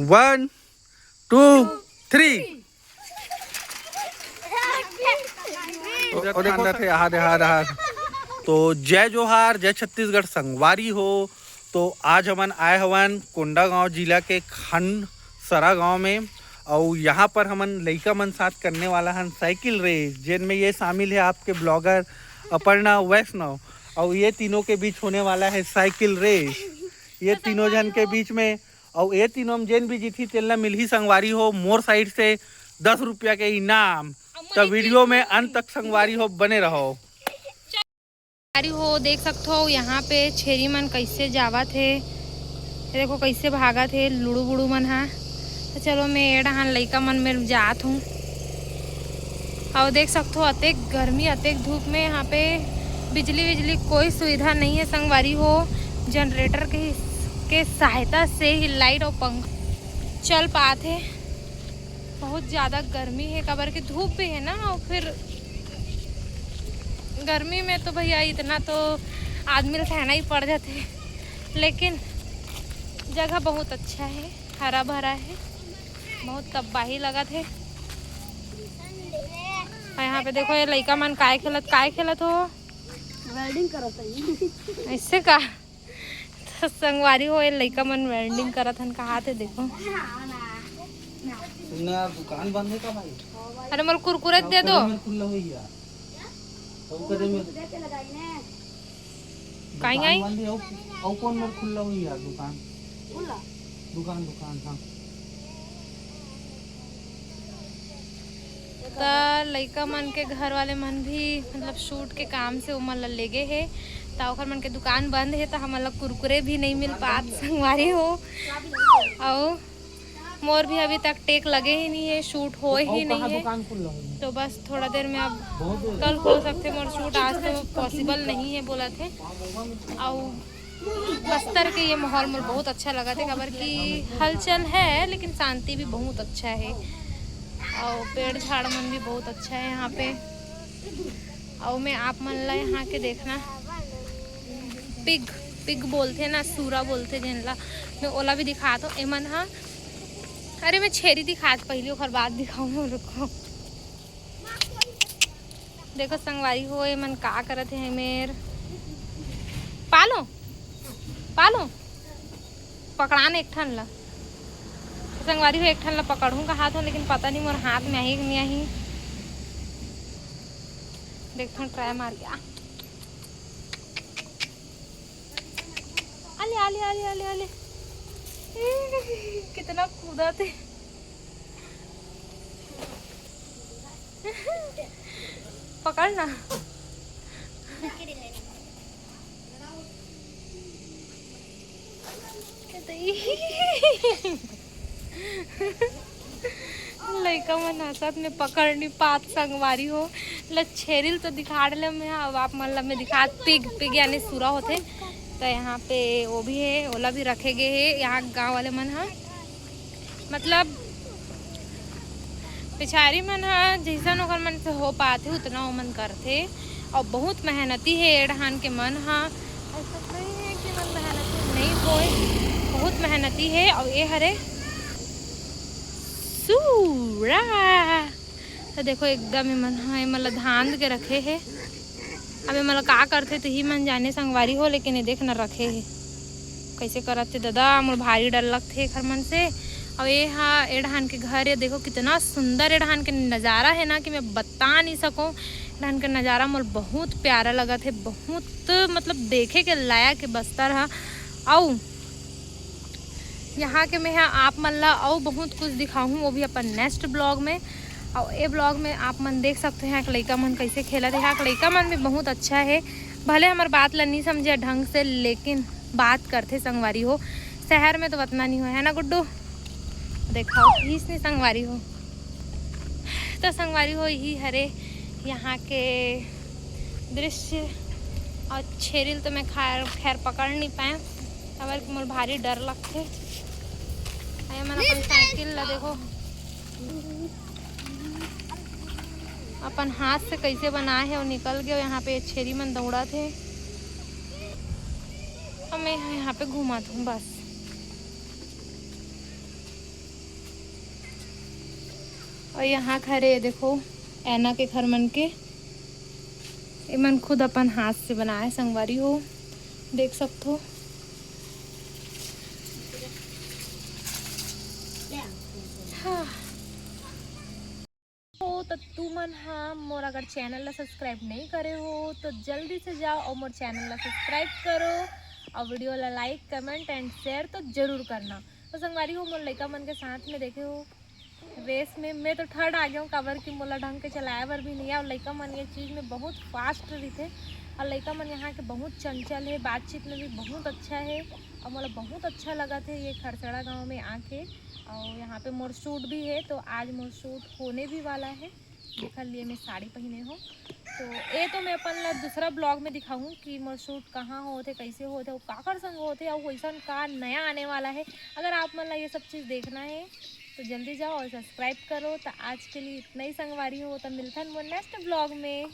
1 2 3 तो जय जोहार, जय छत्तीसगढ़ संगवारी हो। तो आज हमन आए हवन कोंडागांव जिला के खनसरा गांव में और यहाँ पर हमन लइका मन साथ करने वाला हन साइकिल रेस, जिनमें ये शामिल है आपके ब्लॉगर अपर्णा वैष्णव। और ये तीनों के बीच होने वाला है साइकिल रेस, ये तीनों जन के बीच में। और ये तीनों में जेन भी जीती तेलना मिलही संगवारी हो मोर साइड से 10 रुपया के इनाम। तो वीडियो में अंत तक संगवारी हो बने रहो। हो देख सकते हो यहाँ पे छेरी मन कैसे जावा थे, देखो कैसे भागा थे लुड़ू बुड़ू मन। हाँ तो चलो मैं एडहान लइका मन में जात हूँ। और देख सकते हो अतेक गर्मी अतेक धूप में यहाँ पे बिजली कोई सुविधा नहीं है संगवारी हो। जनरेटर के सहायता से ही लाइट और पंख चल पाते। बहुत ज़्यादा गर्मी है, कबर की धूप भी है ना। और फिर गर्मी में तो भैया इतना तो आदमी रहना ही पड़ जाते, लेकिन जगह बहुत अच्छा है, हरा भरा है, बहुत तबाही लगा थे। यहाँ पे देखो ये लइका मन काय खेलत हो, वेल्डिंग करत है ऐसे का। तो संगवारी हो ये लइका मन वेल्डिंग करत हन। कहा थे देखो दुकान बंद है का भाई? अरे मोर कुरकुरे दे दो। कहीं और कौन मोर खुला हुई यार दुकान हाँ। तो लइका मन के घर वाले मन भी मतलब शूट के काम से उमन ला ले गए है। तो ओखर मन के दुकान बंद है, तो हमन ला कुरकुरे भी नहीं मिल पात संगवारी हो। और मोर भी अभी तक टेक लगे ही नहीं है, शूट हो ही नहीं है। तो बस थोड़ा देर में अब कल हो सकते मोर शूट, आज तो पॉसिबल नहीं है बोला थे। और बस्तर के ये माहौल मोर बहुत अच्छा लगा थे, खबर की हलचल है लेकिन शांति भी बहुत अच्छा है। और पेड़ झाड़ मन भी बहुत अच्छा है यहाँ पे। और मैं आप मन ला यहाँ के देखना पिग बोलते ना, सूरा बोलते जिनला, मैं ओला भी दिखा दो एमन। हाँ अरे मैं छेरी दिखा पहले और बाद दिखाऊँ। रुको देखो संगवारी हो ये मन का करत है मेर। पालो पकड़ान एक ठन ला संगवारी हो, एक ठन ला पकड़ूँ का हाथ हो, लेकिन पता नहीं मोर हाथ में आई नहीं आई। देखो ट्राई मार के आले कितना कूदा थे। पकड़ना लइका मन हसत में पकड़ नहीं पात संगवारी हो। छेरिल तो दिखा डले में। अब आप मतलब में दिखा पिग यानी सूरा होते। तो यहाँ पे वो भी है, ओला भी रखे गए है यहाँ गांव वाले मन। हाँ मतलब पिछारी मन हाँ जैसा ओकर मन से हो पाते उतना वो मन करते। और बहुत मेहनती है एडहान के मन। हाँ ऐसा नहीं है कि मन मेहनती नहीं होए, बहुत मेहनती है। और ये हरे सूरा तो देखो एकदम मन हाँ मतलब धान के रखे है। अब मतलब का करते तो ही मन जाने संगवारी हो, लेकिन ये देख न रखे है कैसे करते दादा। मोर भारी डर लगते घर मन से। और ये हाँ एडहान के घर है, देखो कितना सुंदर एडहान के नज़ारा है ना कि मैं बता नहीं सकूँ। एडहान का नज़ारा मोर बहुत प्यारा लगा थे, बहुत मतलब देखे के लायक है बस्तर। हाँ और यहाँ के मैं आप मन ला और बहुत कुछ दिखाऊँ, वो भी अपन नेक्स्ट ब्लॉग में। और ये ब्लॉग में आप मन देख सकते हैं यहाँ लइका मन कैसे खेला थे। यहाँ लइका मन भी बहुत अच्छा है, भले हमार बात ला नहीं समझे ढंग से, लेकिन बात करते संगवारी हो। शहर में तो उतना नहीं हो है ना गुड्डू, देखा इस नहीं संगवारी हो। तो संगवारी हो यही हरे यहाँ के दृश्य। और छेरिल तो मैं खैर पकड़ नहीं पाए, खबर मोर भारी डर लगते। मन अपन साइकिल ला देखो अपन हाथ से कैसे बनाए है और निकल गए। यहाँ पे छेरी मन दौड़ा थे। अब मैं यहाँ पे घुमा दूँ बस। और यहाँ खड़े देखो ऐना के घर मन के, ये मन खुद अपन हाथ से बनाए संगवारी हो, देख सकते हो। हाँ। तो तू मन हाँ मोर अगर चैनल ला सब्सक्राइब नहीं करे हो तो जल्दी से जाओ और मोर चैनल ला सब्सक्राइब करो और वीडियो ला लाइक कमेंट एंड शेयर तो जरूर करना। तो संगवारी हो मोर लड़का मन के साथ में देखे हो रेस में मैं तो थर्ड आ गया हूँ, काबर की मोला ढंग के चलाया बर भी नहीं है। और लड़का मन ये चीज़ में बहुत फास्ट रहते और लड़का मन यहाँ के बहुत चंचल है, बातचीत में भी बहुत अच्छा है और मोला बहुत अच्छा लगा थे ये खरसड़ा गांव में आके। और यहाँ पे मोर शूट भी है, तो आज मोर शूट होने भी वाला है। देखा लिए मैं साड़ी पहने हो तो ये तो मैं अपन ला दूसरा ब्लॉग में दिखाऊँ कि मोर शूट कहाँ होते, कैसे होते, काकर संग होते और वैसा का नया आने वाला है। अगर आप मन ला ये सब चीज़ देखना है तो जल्दी जाओ और सब्सक्राइब करो। तो आज के लिए इतना ही संगवारी हो, तो मिलता है नेक्स्ट ब्लॉग में।